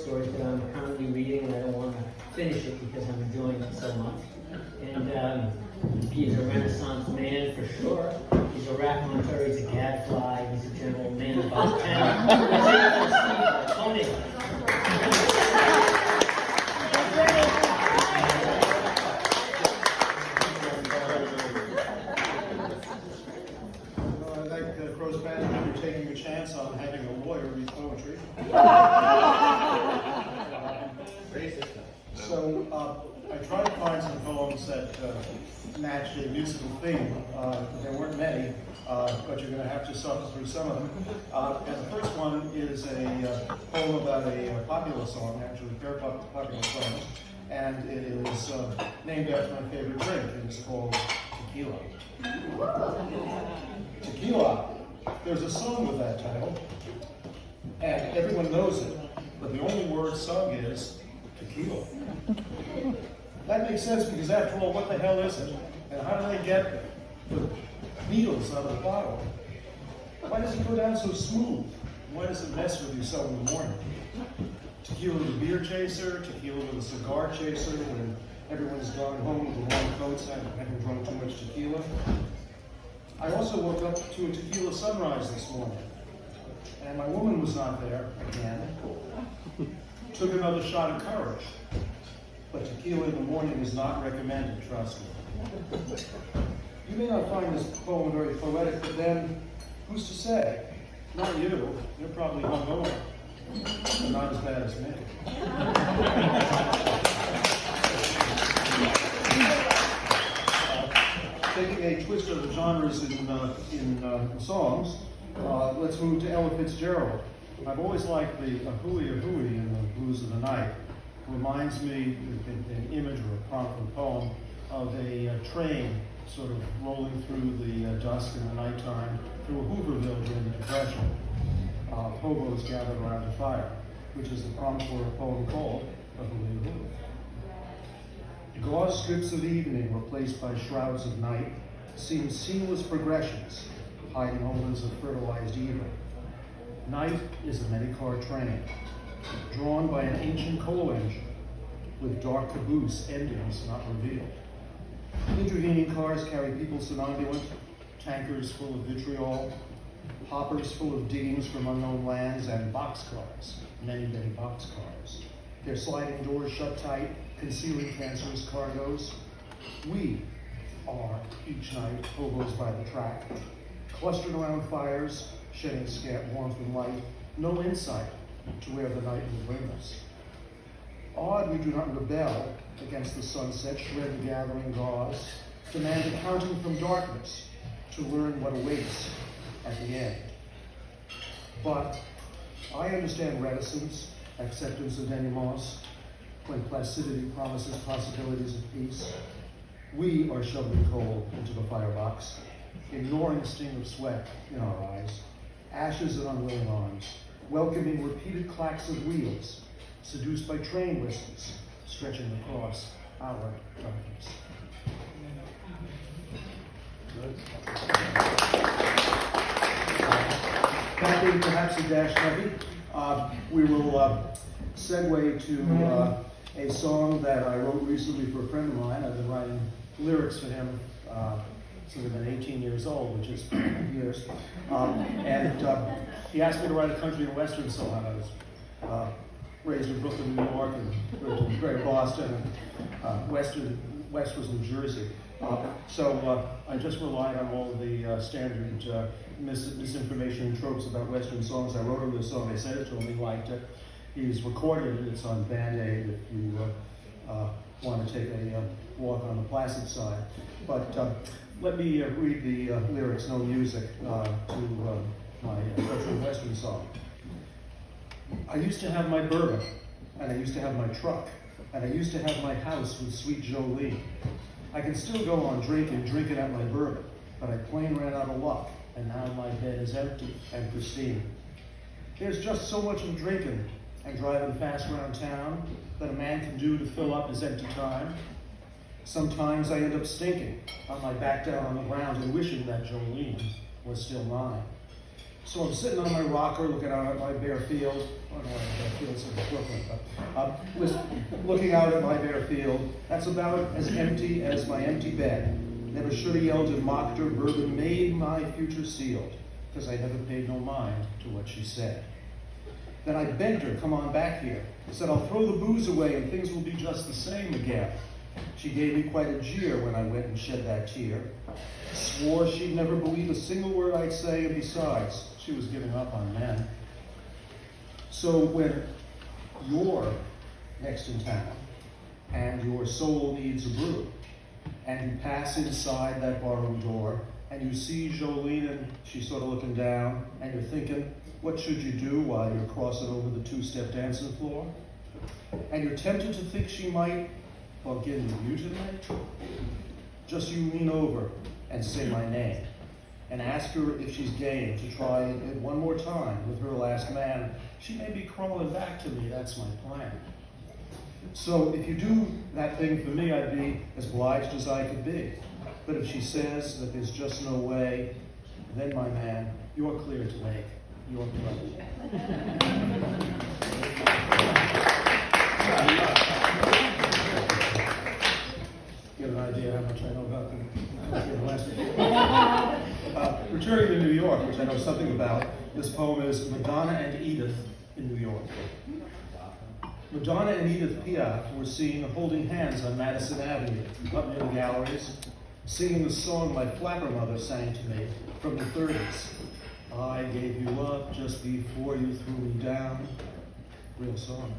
stories that I'm currently reading, and I don't want to finish it because I'm enjoying it so much. And he's a Renaissance man for sure. He's a raconteur, he's a gadfly, he's a general man about town. Tony. Taking a chance on having a lawyer read poetry. So I tried to find some poems that matched a musical theme. There weren't many, but you're going to have to suffer through some of them. And the first one is a poem about a popular song, actually a very popular song, and it is named after my favorite drink, and it's called Tequila. Tequila. There's a song with that title, and everyone knows it, but the only word sung is tequila. That makes sense because after all, what the hell is it? And how do they get the needles out of the bottle? Why does it go down so smooth? Why does it mess with you so in the morning? Tequila with a beer chaser, tequila with a cigar chaser when everyone's gone home with the long coats and having drunk too much tequila. I also woke up to a tequila sunrise this morning, and my woman was not there again. Took another shot of courage, but tequila in the morning is not recommended, trust me. You may not find this poem very poetic, but then, who's to say? Not you. You're probably hungover, but not as bad as me. Taking a twist of the genres in songs, let's move to Ella Fitzgerald. I've always liked the hooey in the Blues of the Night. It reminds me, an image or a prompt or a poem, of a train sort of rolling through the dusk in the nighttime through Hooverville during the Depression. Hobos gathered around a fire, which is the prompt for a poem called The Hooey. Gauze strips of evening replaced by shrouds of night seem seamless progressions, hiding omens of fertilized evil. Night is a many-car train, drawn by an ancient coal engine, with dark caboose endings not revealed. Intervening cars carry people somnambulant, tankers full of vitriol, hoppers full of diggings from unknown lands, and boxcars, many boxcars. Their sliding doors shut tight, concealing cancerous cargoes. We are, each night, hobos by the track, clustered around fires, shedding scant warmth and light, no insight to where the night will bring us. Odd we do not rebel against the sunset, shred the gathering gauze, demand accounting from darkness to learn what awaits at the end. But I understand reticence, acceptance of denouements, when placidity promises possibilities of peace. We are shoveling coal into the firebox, ignoring the sting of sweat in our eyes, ashes and unwilling arms, welcoming repeated clacks of wheels, seduced by train whistles, stretching across our darkness. That being perhaps a dash heavy, we will segue to a song that I wrote recently for a friend of mine. I've been writing lyrics for him since I've been 18 years old, which is years. And he asked me to write a country and western song. I was raised in Brooklyn, New York, and lived in Greater Boston, and West was New Jersey. So I just relied on all of the standard misinformation and tropes about western songs. I wrote him this song, I sent it to him, he liked it. He's recorded it, it's on Band-Aid if you want to take a walk on the Placid side. But let me read the lyrics, no music, to my country and western song. I used to have my bourbon, and I used to have my truck, and I used to have my house with sweet Jolene. I can still go on drinking at my bourbon, but I plain ran out of luck, and now my bed is empty and pristine. There's just so much of drinking and driving fast around town that a man can do to fill up his empty time. Sometimes I end up stinking on my back down on the ground and wishing that Jolene was still mine. So I'm sitting on my rocker looking out at my bare field. Oh no, bare field's in Brooklyn, but was looking out at my bare field. That's about as empty as my empty bed. Never should have yelled and mocked her. Bourbon made my future sealed, because I never paid no mind to what she said. Then I begged her, come on back here. I said, I'll throw the booze away and things will be just the same again. She gave me quite a jeer when I went and shed that tear. Swore she'd never believe a single word I'd say, and besides, she was giving up on men. So when you're next in town, and your soul needs a brew, and you pass inside that barroom door, and you see Jolene and she's sort of looking down, and you're thinking, what should you do while you're crossing over the two-step dancing floor? And you're tempted to think she might begin with you tonight? Just you lean over and say my name, and ask her if she's game to try it one more time with her last man. She may be crawling back to me, that's my plan. So if you do that thing for me, I'd be as obliged as I could be. But if she says that there's just no way, then my man, you're clear to make your play. Get an idea how much I know about the returning to New York, which I know something about, this poem is Madonna and Edith in New York. Madonna and Edith Piaf were seen holding hands on Madison Avenue, up near the galleries, singing the song my flapper mother sang to me from the 30s. I gave you up just before you threw me down. Real song.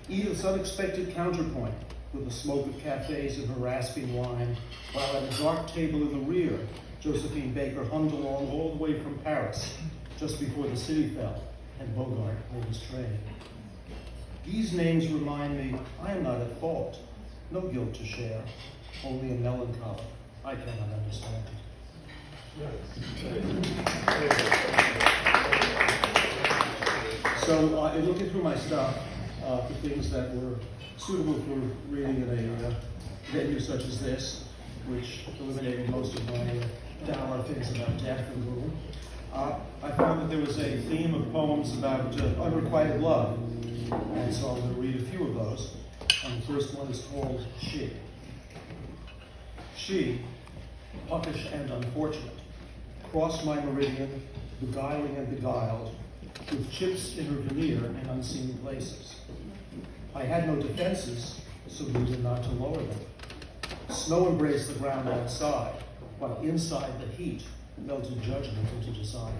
Edith's unexpected counterpoint with the smoke of cafes and her rasping wine, while at a dark table in the rear, Josephine Baker hummed along all the way from Paris, just before the city fell and Bogart made his train. These names remind me I am not at fault, no guilt to share, only a melancholy I cannot understand. So in looking through my stuff for things that were suitable for reading in a venue such as this, which eliminated most of my dour things about death and gloom, I found that there was a theme of poems about unrequited love. And so I'm going to read a few of those. And the first one is called She. She, puckish and unfortunate, crossed my meridian, beguiling and beguiled, with chips in her veneer in unseen places. I had no defenses, so needed not to lower them. Snow embraced the ground outside, while inside the heat melted judgment into desire.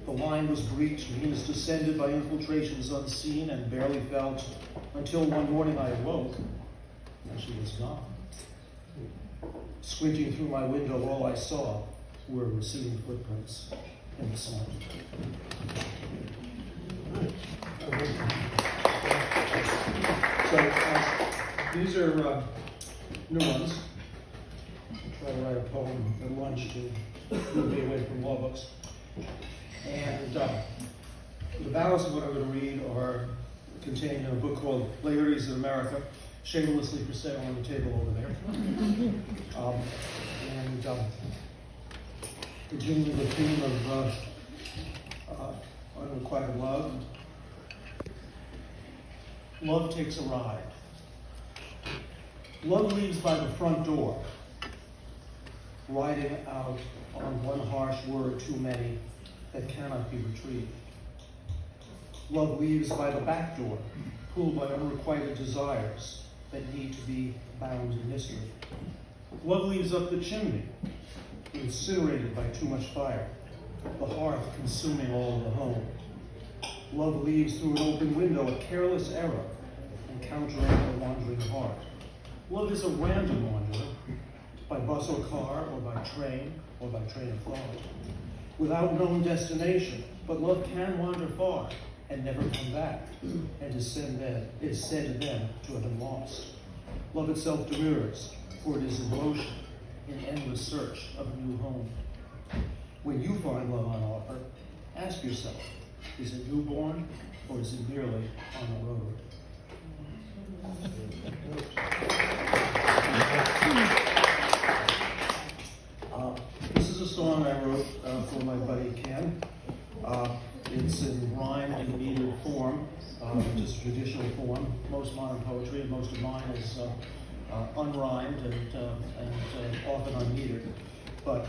The line was breached, means descended by infiltrations unseen and barely felt, until one morning I awoke, and she was gone. Squinting through my window, all I saw were receding footprints in the snow. So these are new ones. I'll try to write a poem at lunch to move me away from law books. And the balance of what I'm going to read are contained in a book called Laertes of America, shamelessly for sale on the table over there. Continuing the theme of unrequited love. Love takes a ride. Love leaves by the front door, riding out on one harsh word too many that cannot be retrieved. Love leaves by the back door, pulled by unrequited desires that need to be bound in mystery. Love leaves up the chimney, incinerated by too much fire, the hearth consuming all of the home. Love leaves through an open window, a careless error, encountering a wandering heart. Love is a random wanderer, by bus or car, or by train of thought, without known destination, but love can wander far and never come back, and is said then to have been lost. Love itself demurs, for it is in motion, in endless search of a new home. When you find love on offer, ask yourself, is it newborn, or is it merely on the road? This is a song I wrote for my buddy Ken. traditional form. Most modern poetry, and most of mine is unrhymed and often unmetered. But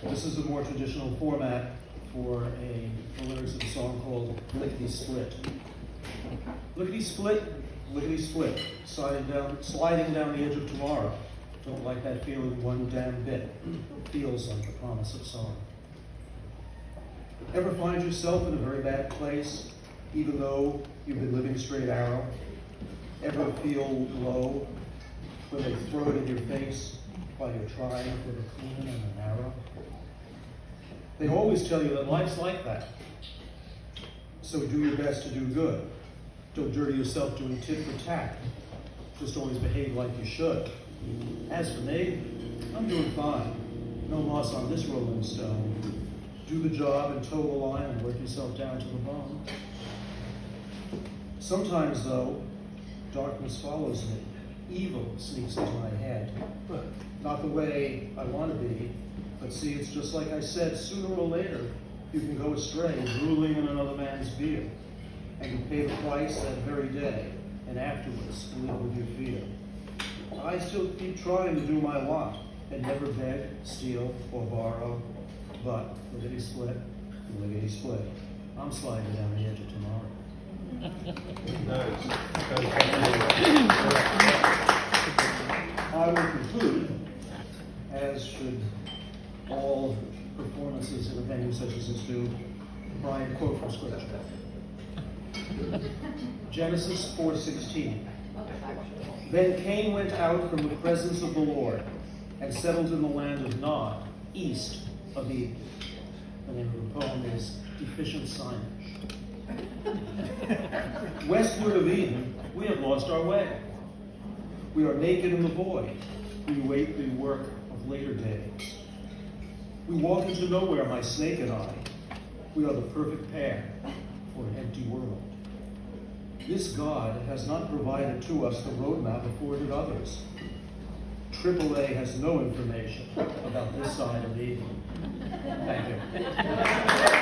this is a more traditional format for the lyrics of a song called Lickety Split. Lickety split, lickety split, sliding down the edge of tomorrow. Don't like that feeling one damn bit. Feels like the promise of song. Ever find yourself in a very bad place, even though you've been living straight arrow? Ever feel low when they throw it in your face while you're trying for the clean and the narrow? They always tell you that life's like that. So do your best to do good. Don't dirty yourself doing tit for tat. Just always behave like you should. As for me, I'm doing fine. No loss on this rolling stone. Do the job and toe the line and work yourself down to the bone. Sometimes, though, darkness follows me. Evil sneaks into my head. Not the way I want to be, but see, it's just like I said, sooner or later, you can go astray, drooling in another man's beer. And you pay the price that very day, and afterwards live with your fear. I still keep trying to do my lot, and never beg, steal, or borrow. But lickety split, lickety split, I'm sliding down the edge of tomorrow. I will conclude, as should all performances in a venue such as this do, by a quote from Scripture. Genesis 4:16. Then Cain went out from the presence of the Lord and settled in the land of Nod, east of Eden. The name of the poem is Deficient Signage. Westward of Eden, we have lost our way. We are naked in the void. We wait the work of later days. We walk into nowhere, my snake and I. We are the perfect pair for an empty world. This God has not provided to us the roadmap afforded others. AAA has no information about this side of Eden. Thank you.